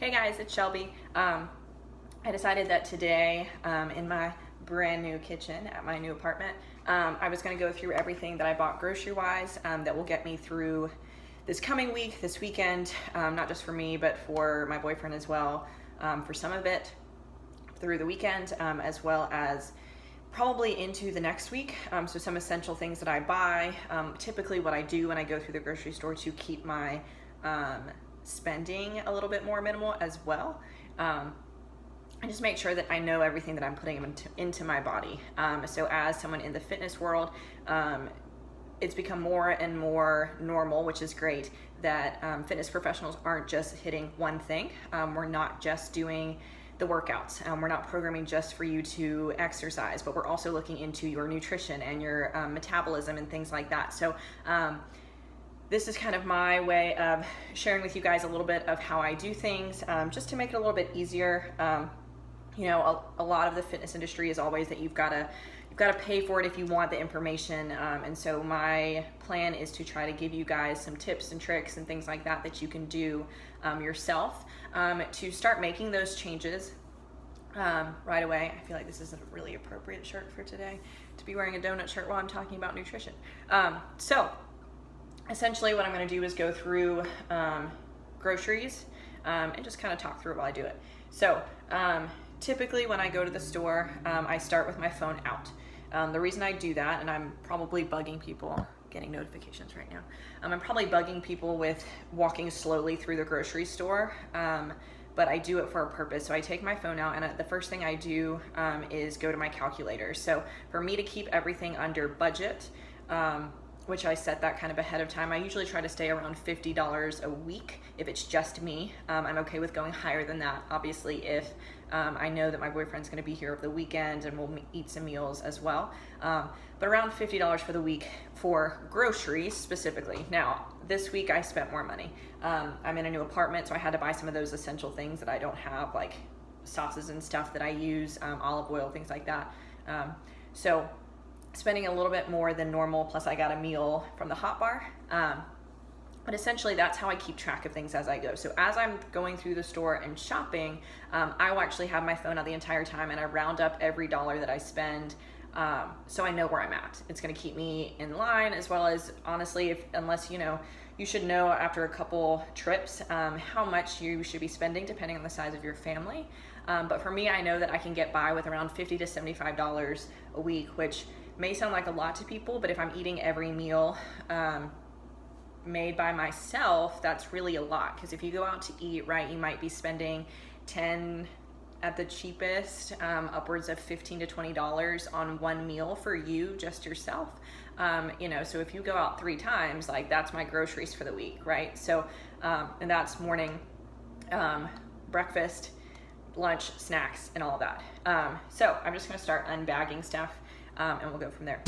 Hey guys, it's Shelby. I decided that today, in my brand new kitchen at my new apartment, I was going to go through everything that I bought grocery-wise that will get me through this coming week, this weekend, not just for me, but for my boyfriend as well, for some of it through the weekend, as well as probably into the next week. So some essential things that I buy, typically what I do when I go through the grocery store to keep my spending a little bit more minimal as well. I just make sure that I know everything that I'm putting into my body. So as someone in the fitness world, it's become more and more normal, which is great, that fitness professionals aren't just hitting one thing. We're not just doing the workouts. We're not programming just for you to exercise, but we're also looking into your nutrition and your metabolism and things like that. So this is kind of my way of sharing with you guys a little bit of how I do things, just to make it a little bit easier. You know, a lot of the fitness industry is always that you've got to pay for it if you want the information, and so my plan is to try to give you guys some tips and tricks and things like that that you can do yourself to start making those changes right away. I feel like this is a really appropriate shirt for today, to be wearing a donut shirt while I'm talking about nutrition. So essentially what I'm going to do is go through groceries and just kind of talk through it while I do it. So typically when I go to the store, I start with my phone out. The reason I do that, and I'm probably bugging people, getting notifications right now, I'm probably bugging people with walking slowly through the grocery store, but I do it for a purpose. So I take my phone out, and the first thing I do is go to my calculator. So for me to keep everything under budget, which I set that kind of ahead of time, I usually try to stay around $50 a week if it's just me. I'm okay with going higher than that, obviously, if I know that my boyfriend's gonna be here over the weekend and we'll eat some meals as well. But around $50 for the week for groceries specifically. Now, this week I spent more money. I'm in a new apartment, so I had to buy some of those essential things that I don't have, like sauces and stuff that I use, olive oil, things like that. So spending a little bit more than normal, plus I got a meal from the hot bar. But essentially that's how I keep track of things as I go. So as I'm going through the store and shopping, I will actually have my phone out the entire time, and I round up every dollar that I spend, so I know where I'm at. It's gonna keep me in line, as well as, honestly, unless you should know after a couple trips how much you should be spending depending on the size of your family. But for me, I know that I can get by with around $50 to $75 a week, which may sound like a lot to people, but if I'm eating every meal made by myself, that's really a lot. Because if you go out to eat, right, you might be spending 10 at the cheapest, upwards of $15 to $20 on one meal for you, just yourself. So if you go out 3 times, like, that's my groceries for the week, right? So, and that's morning, breakfast, lunch, snacks, and all of that. So I'm just gonna start unbagging stuff, and we'll go from there.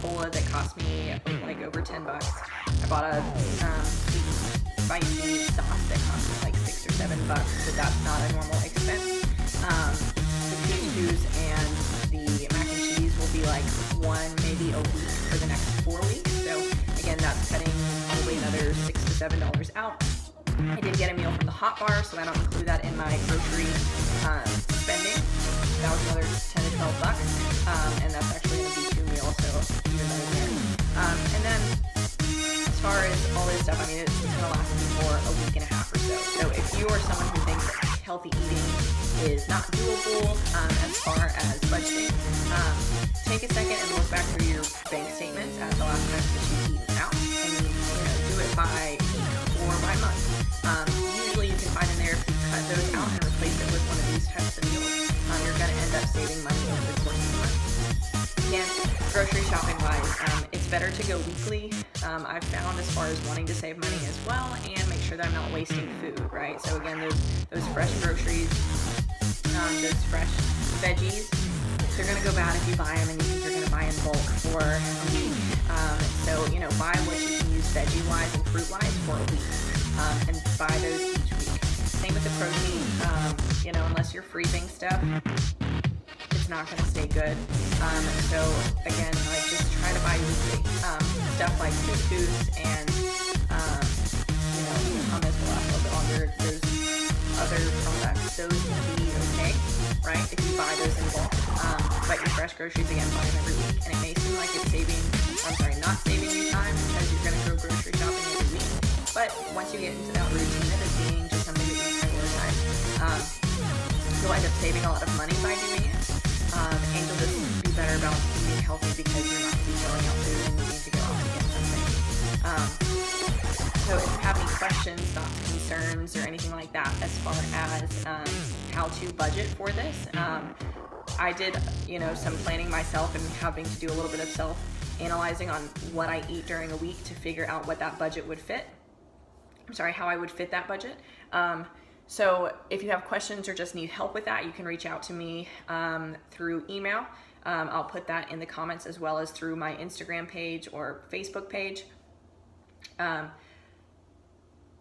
cola that cost me like over $10. I bought a spicy sauce that cost me like $6 or $7, but that's not a normal expense. The couscous and the mac and cheese will be like one, maybe a week for the next 4 weeks. So again, that's cutting probably another $6 to $7 out. I did get a meal from the Hot Bar, so I don't include that in my grocery spending. That was another 10 to 12 bucks, and that's actually going to be 2 meals, so even better there. And then as far as all this stuff, I mean, it's going to last me for a week and a half or so. So if you are someone who thinks that healthy eating is not doable as far as budgeting, take a second and look back through your bank statements at the last time that you've eaten out, and do it by week or by month. Usually you can find in there, if you cut those out and replace it with one of these types of meals, you're going to end up saving money over the course of the month. Again, grocery shopping wise, it's better to go weekly. I've found as far as wanting to save money as well, and make sure that I'm not wasting food, right? So again, those fresh groceries, those fresh veggies, they're going to go bad if you buy them and you think you're going to buy in bulk for a week. So, buy what you can use veggie-wise and fruit-wise for a week, and buy those each week. Same with the protein, unless you're freezing stuff, it's not going to stay good. So again, like, just try to buy weekly. Stuff like couscous and, hummus will last a little bit longer. Those other products, those will be okay, right, if you buy those in bulk. But your fresh groceries, again, buy them every week. And it may seem like it's not saving you time because you're going to go grocery shopping every week. But once you get into that routine of it being just something that you prioritize, you'll end up saving a lot of money by doing it. And you'll just be better about eating healthy because you're not going to be throwing out food and needing to go out to get something. So if you have any questions, thoughts, concerns, or anything like that as far as how to budget for this, I did, some planning myself and having to do a little bit of self-analyzing on what I eat during a week to figure out what that budget would fit. How I would fit that budget. So if you have questions or just need help with that, you can reach out to me through email. I'll put that in the comments, as well as through my Instagram page or Facebook page.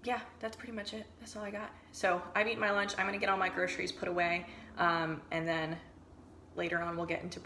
Yeah, that's pretty much it. That's all I got. So I've eaten my lunch. I'm going to get all my groceries put away, and then later on we'll get into